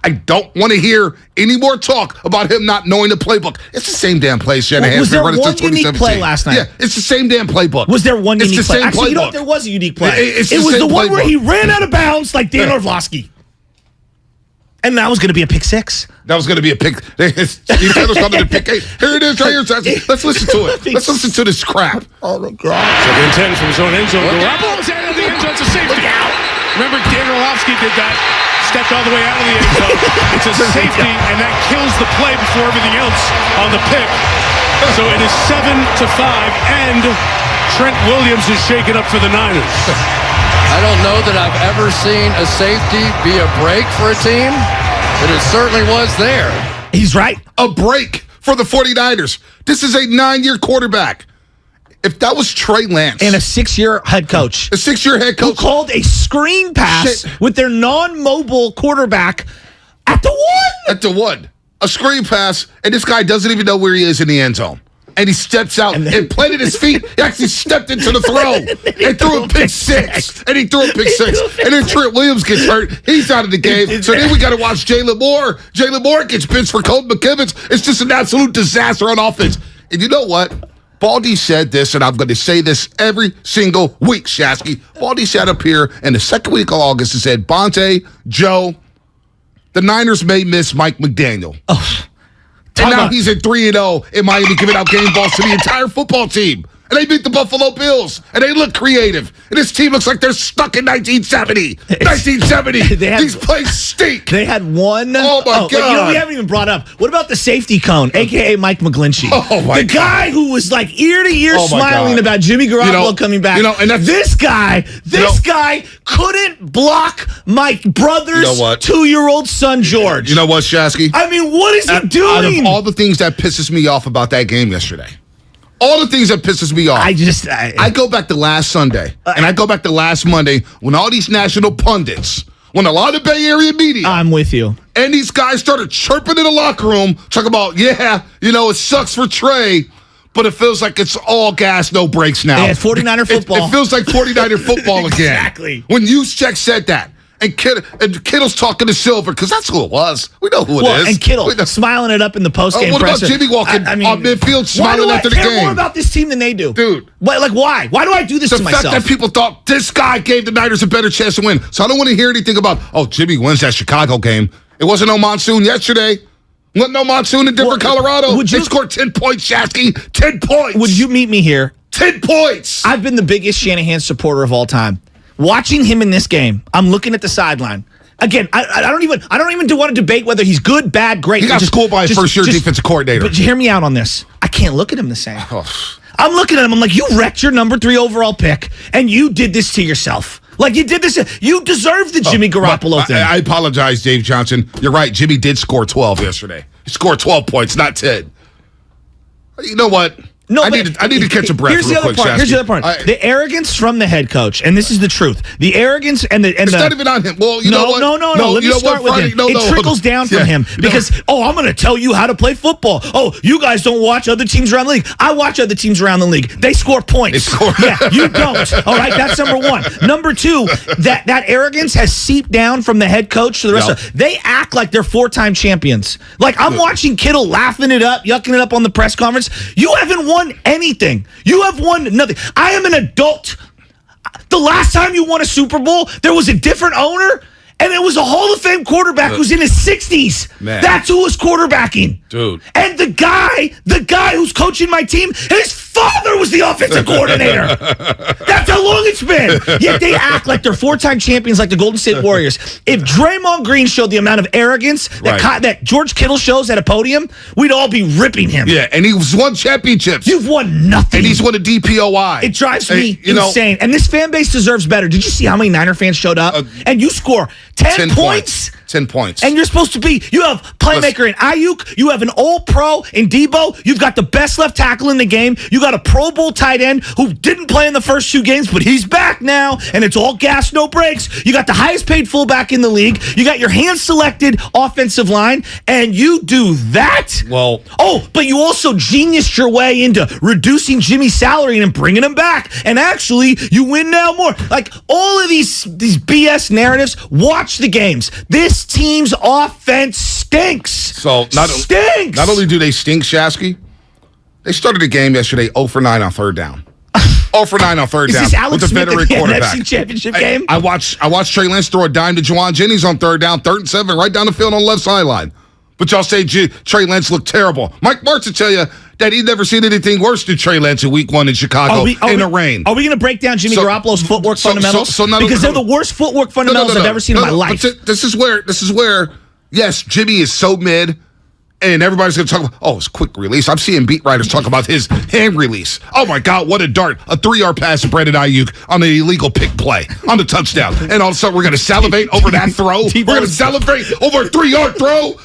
I don't want to hear any more talk about him not knowing the playbook. It's the same damn play, Shanahan. Was there one unique play last night? Yeah, it's the same damn playbook. Was there one unique play? Actually, you know what? There was a unique play. It was the one where he ran out of bounds like Dan Orlovsky. And that was going to be a pick six. That was going to be a pick. Steve Taylor's coming to pick 8. Here it is, right here. Let's listen to it. Let's listen to this crap. Oh, my God. Second and 10 from his own end zone. Garoppolo's out of the end zone. It's a safety. Remember, Dan Orlovsky did that. Stepped all the way out of the end zone. It's a safety, and that kills the play before everything else on the pick. So it is 7-5, and Trent Williams is shaken up for the Niners. I don't know that I've ever seen a safety be a break for a team, but it certainly was there. He's right. A break for the 49ers. This is a 9-year quarterback. If that was Trey Lance. And a 6-year head coach. A 6-year head coach. Who called a screen pass with their non-mobile quarterback at the 1. At the 1. A screen pass, and this guy doesn't even know where he is in the end zone. And he steps out and planted his feet. He actually stepped into the throw and threw a pick 6. And he threw a pick 6. And then Trent Williams gets hurt. He's out of the game. So then we got to watch Jalen Moore. Jalen Moore gets benched for Colton McKivitz. It's just an absolute disaster on offense. And you know what? Baldy said this, and I'm going to say this every single week, Shasky. Baldy sat up here in the second week of August and said, Bonte, Joe, the Niners may miss Mike McDaniel. Oh, and now he's at 3-0 in Miami, giving out game balls to the entire football team. And they beat the Buffalo Bills, and they look creative. And this team looks like they're stuck in 1970. 1970. These plays stink. They had one. Oh, my God. You know, we haven't even brought up. What about the safety cone, a.k.a. Mike McGlinchey? Oh, my God. The guy who was like ear to ear smiling about Jimmy Garoppolo coming back. And this guy couldn't block my brother's 2-year-old son, George. You know what, Shasky? I mean, what is he doing? Out of all the things that pisses me off about that game yesterday, all the things that pisses me off. I go back to last Sunday, and I go back to last Monday when all these national pundits, when a lot of Bay Area media. I'm with you. And these guys started chirping in the locker room, talking about, it sucks for Trey, but it feels like it's all gas, no brakes now. Yeah, 49er football. It feels like 49er football again. Exactly. When Juszczyk said that. And Kittle's talking to Silver, because that's who it was. We know who it is. And Kittle smiling it up in the postgame what presser. about Jimmy walking on midfield smiling after the game? Why do I care more about this team than they do? Dude. Why? Why do I do this to myself? The fact that people thought this guy gave the Niners a better chance to win. So I don't want to hear anything about, Jimmy wins that Chicago game. It wasn't no monsoon yesterday. Wasn't no monsoon in Denver, Colorado. They scored 10 points, Shasky. 10 points. Would you meet me here? 10 points. I've been the biggest Shanahan supporter of all time. Watching him in this game, I'm looking at the sideline. Again, I don't even want to debate whether he's good, bad, great. He got schooled by a first-year defensive coordinator. But hear me out on this. I can't look at him the same. I'm looking at him. I'm like, you wrecked your number 3 overall pick, and you did this to yourself. Like, you did this. You deserve the Jimmy Garoppolo thing. I apologize, Dave Johnson. You're right. Jimmy did score 12 yesterday. He scored 12 points, not 10. You know what? No, I need to catch a breath. Here's the other part. Here's the other part. The arrogance from the head coach, and this is the truth. The arrogance it's not even on him. Well, you know what? No. Let me start with him. It trickles down from him because I'm going to tell you how to play football. You guys don't watch other teams around the league. I watch other teams around the league. They score points. Yeah, you don't. All right, that's number 1. Number 2, that arrogance has seeped down from the head coach to the rest of them. They act like they're 4-time champions. Like I'm watching Kittle laughing it up, yucking it up on the press conference. You haven't won anything. You have won nothing. I am an adult. The last time you won a Super Bowl, there was a different owner, and it was a Hall of Fame quarterback who's in his 60s. Man. That's who was quarterbacking. Dude. And the guy who's coaching my team, his father was the offensive coordinator. That's how long it's been. Yet they act like they're 4-time champions like the Golden State Warriors. If Draymond Green showed the amount of arrogance that George Kittle shows at a podium, we'd all be ripping him. Yeah, and he's won championships. You've won nothing. And he's won a DPOI. It drives me insane. And this fan base deserves better. Did you see how many Niner fans showed up? And you score 10 points? 10 points. And you're supposed to be, you have playmaker in Ayuk, you have an all-pro in Debo, you've got the best left tackle in the game, you got got a Pro Bowl tight end who didn't play in the first 2 games, but he's back now, and it's all gas, no brakes. You got the highest paid fullback in the league. You got your hand-selected offensive line, and you do that? Well... Oh, but you also geniused your way into reducing Jimmy's salary and bringing him back. And actually, you win now more. Like, all of these BS narratives, watch the games. This team's offense stinks. So stinks. Not only do they stink, Shasky, they started the game yesterday 0 for 9 on third down. 0 for 9 on third down. Is this Alex with a Smith veteran quarterback. NFC Championship game? I watched Trey Lance throw a dime to Juwan Jennings on third down, 3rd and 7, right down the field on the left sideline. But y'all say Trey Lance looked terrible. Mike Martz will tell you that he'd never seen anything worse than Trey Lance in week 1 in Chicago in the rain. Are we going to break down Jimmy Garoppolo's footwork fundamentals? Because they're the worst footwork fundamentals I've ever seen in my life. This is where, yes, Jimmy is so mid, and everybody's going to talk about, it's quick release. I'm seeing beat writers talk about his hand release. Oh, my God, what a dart. A 3-yard pass to Brandon Ayuk on the illegal pick play on the touchdown. And all of a sudden, we're going to salivate over that throw. We're going to salivate over a 3-yard throw.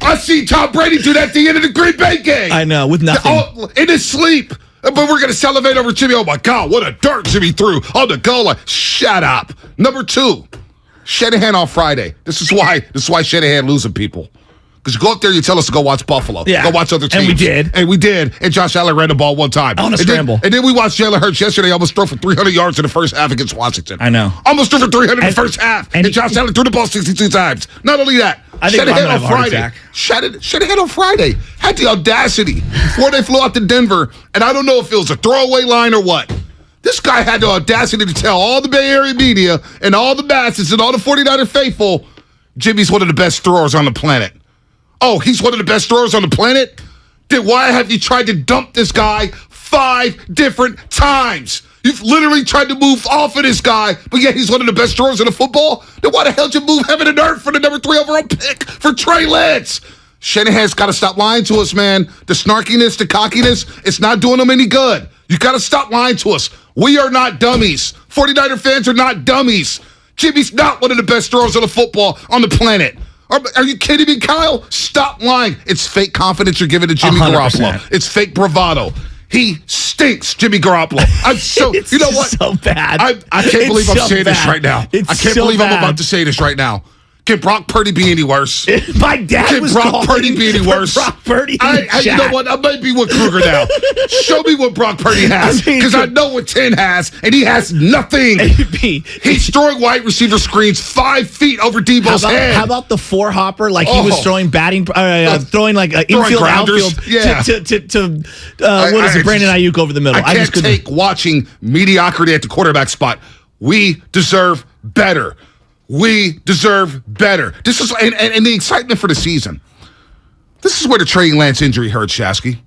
I see Tom Brady do that at the end of the Green Bay game. I know, with nothing. In his sleep. But we're going to salivate over Jimmy. Oh, my God, what a dart Jimmy threw on the goal line. Shut up. Number 2, Shanahan on Friday. This is why Shanahan losing people. Because you go up there, you tell us to go watch Buffalo. Yeah. Go watch other teams. And we did. And Josh Allen ran the ball one time. On a scramble. And then we watched Jalen Hurts yesterday almost throw for 300 yards in the first half against Washington. I know. Almost threw for 300 in the first half. And Josh Allen threw the ball 62 times. Not only that, Shanahan on Friday. Shanahan on Friday had the audacity before they flew out to Denver, and I don't know if it was a throwaway line or what. This guy had the audacity to tell all the Bay Area media and all the masses and all the 49er faithful, Jimmy's one of the best throwers on the planet. Oh, he's one of the best throwers on the planet? Then why have you tried to dump this guy 5 different times? You've literally tried to move off of this guy, but yet he's one of the best throwers in the football? Then why the hell did you move heaven and earth for the number 3 overall pick for Trey Lance? Shanahan's got to stop lying to us, man. The snarkiness, the cockiness, it's not doing them any good. You got to stop lying to us. We are not dummies. 49er fans are not dummies. Jimmy's not one of the best throwers of the football on the planet. Are you kidding me, Kyle? Stop lying. It's fake confidence you're giving to Jimmy 100%. Garoppolo. It's fake bravado. He stinks, Jimmy Garoppolo. I'm so, you know what? So bad. I can't believe I'm saying this right now. I can't believe I'm about to say this right now. Can Brock Purdy be any worse? My dad was Brock Purdy be any worse? Brock Purdy. You know what? I might be with Kruger now. Show me what Brock Purdy has, because I know what 10 has, and he has nothing. He's throwing wide receiver screens 5 feet over Debo's head. How about the 4-hopper? Like he was throwing throwing like infield, outfield to what is it? Brandon Ayuk over the middle. I can't take watching mediocrity at the quarterback spot. We deserve better. We deserve better. This is and the excitement for the season. This is where the Trey Lance injury hurt, Shasky.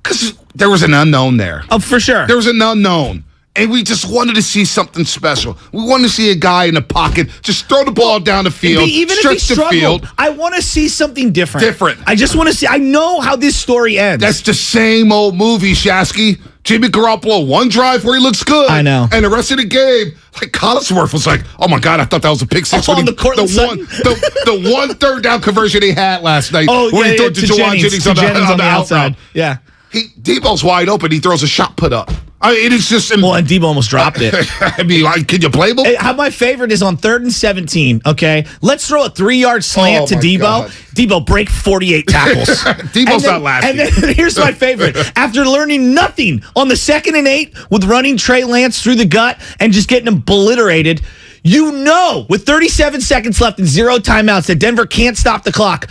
Because there was an unknown there. Oh, for sure. There was an unknown. And we just wanted to see something special. We wanted to see a guy in the pocket just throw the ball down the field, even stretch if he the field. I want to see something different. I just want to see. I know how this story ends. That's the same old movie, Shasky. Jimmy Garoppolo, one drive where he looks good. I know. And the rest of the game, like Collinsworth was like, oh my God, I thought that was a pick six. On the one third down conversion he had last night. Where he threw it to Juwan Jennings on the outside. Yeah. Debo's wide open. He throws a shot put up. It is just. Well, and Debo almost dropped it. I mean, can you blame him? How my favorite is on 3rd and 17. Okay, let's throw a 3-yard slant to Debo. God. Debo break 48 tackles. Debo's not laughing. And then here's my favorite. After learning nothing on the 2nd and 8 with running Trey Lance through the gut and just getting obliterated, with 37 seconds left and 0 timeouts that Denver can't stop the clock.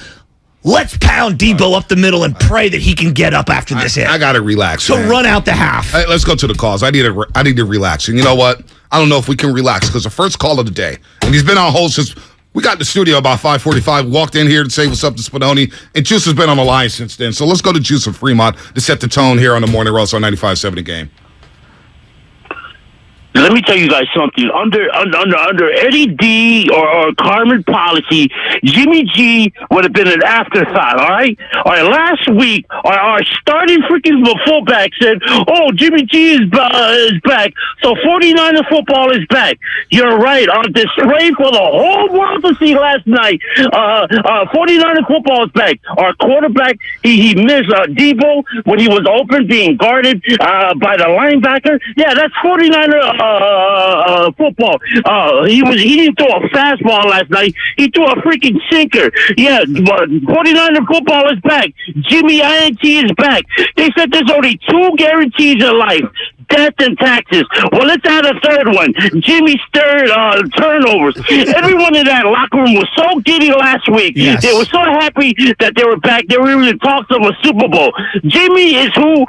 Let's pound Debo up the middle and pray that he can get up after this hit. I got to relax. So run out the half. Hey, let's go to the calls. I need to relax. And you know what? I don't know if we can relax because the first call of the day, and he's been on hold since we got in the studio about 5:45, walked in here to say what's up to Spinoni, and Juice has been on the line since then. So let's go to Juice of Fremont to set the tone here on the Morning Roast on 95.7 The Game. Let me tell you guys something. Under Eddie D or Carmen policy, Jimmy G would have been an afterthought. All right. Last week, our starting freaking fullback said, "Oh, Jimmy G is back." So 49er football is back. You're right. On display for the whole world to see last night. 49er football is back. Our quarterback, he missed Debo when he was open, being guarded by the linebacker. Yeah, that's 49er. Football. He didn't throw a fastball last night. He threw a freaking sinker. Yeah, 49er football is back. Jimmy INT is back. They said there's only 2 guarantees in life: death and taxes. Well, let's add a third one. Jimmy stirred turnovers. Everyone in that locker room was so giddy last week. Yes. They were so happy that they were back. They were even talks of a Super Bowl. Jimmy is who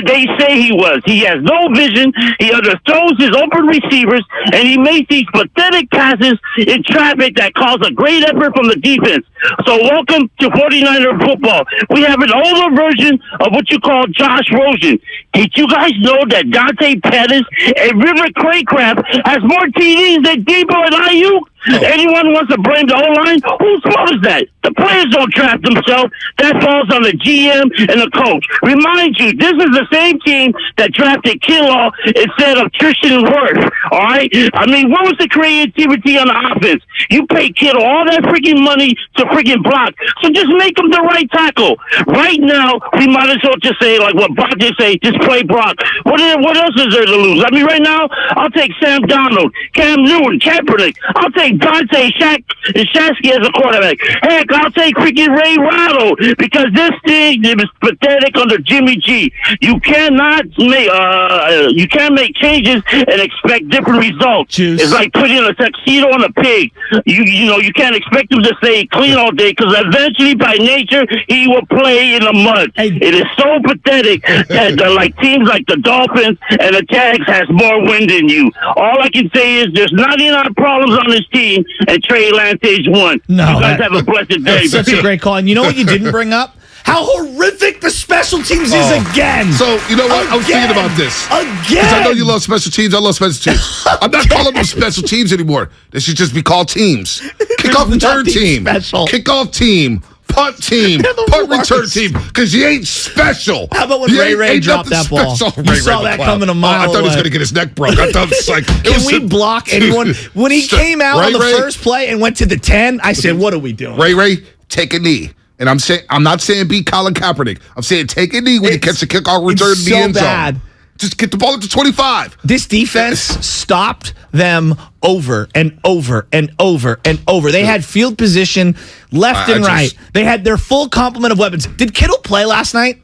they say he was. He has no vision. He underthrows his open receivers, and he makes these pathetic passes in traffic that cause a great effort from the defense. So welcome to 49er football. We have an older version of what you call Josh Rosen. Did you guys know that Dante Pettis and River Craycraft has more TDs than Debo and Ayuk? Anyone wants to blame the O-line? Whose fault is that? The players don't draft themselves. That falls on the GM and the coach. Remind you, this is the same team that drafted Kinlaw instead of Tristan Wirfs. All right? I mean, what was the creativity on the offense? You pay Kittle all that freaking money to freaking block. So just make him the right tackle. Right now, we might as well just say, like what Brock just say, just play Brock. What else is there to lose? I mean, right now, I'll take Sam Darnold, Cam Newton, Kaepernick. I'll take Dante Shasky as a quarterback. Heck, I'll take freaking Ray Rado because this thing is pathetic under Jimmy G. You cannot make changes and expect different results. Juice. It's like putting a tuxedo on a pig. You can't expect him to stay clean all day because eventually, by nature, he will play in the mud. Hey. It is so pathetic that like teams like the Dolphins and the Jags has more win than you. All I can say is there's 99 problems on this team, and Trey Lance is one. No, you guys have a blessed day. That's such a great call. And you know what you didn't bring up? How horrific the special teams is again. So, you know what? I was thinking about this. Again. Because I know you love special teams. I love special teams. I'm not calling them special teams anymore. They should just be called teams. Kickoff return team. Special. Kickoff team. Punt team. Punt return team. Because you ain't special. How about when Ray dropped that ball? You saw that coming a mile I thought he was away. going to get his neck broke. I thought it was like... Can we block anyone? When he came out on the first play and went to the 10, I said, what are we doing? Ray, take a knee. And I'm not saying beat Colin Kaepernick. I'm saying take a knee when you catch the kickoff return in the end zone. Bad. Just get the ball at the 25. This defense stopped them over and over and over and over. They had field position left and right. They had their full complement of weapons. Did Kittle play last night?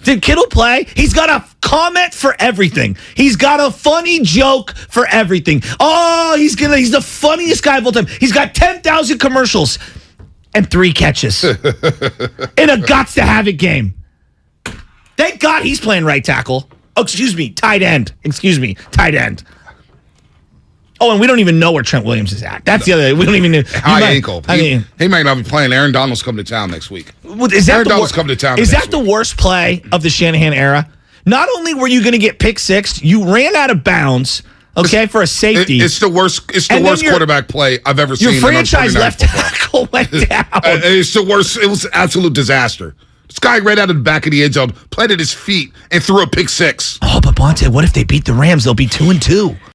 Did Kittle play? He's got a comment for everything. He's got a funny joke for everything. Oh, he's the funniest guy of all time. He's got 10,000 commercials and 3 catches in a guts to have it game. Thank God he's playing right tackle. Oh, tight end. Tight end. Oh, and we don't even know where Trent Williams is at. That's the other. We don't even know. High ankle. He might not be playing. Aaron Donald's coming to town next week. Aaron Donald's coming to town. Is that the worst play of the Shanahan era? Not only were you going to get pick six, you ran out of bounds. Okay, for a safety. It's the worst. It's the worst quarterback play I've ever seen. Your franchise left tackle went down. It's the worst. It was an absolute disaster. This guy ran out of the back of the end zone, planted his feet, and threw a pick six. Oh, but Bonte, what if they beat the Rams? They'll be 2-2.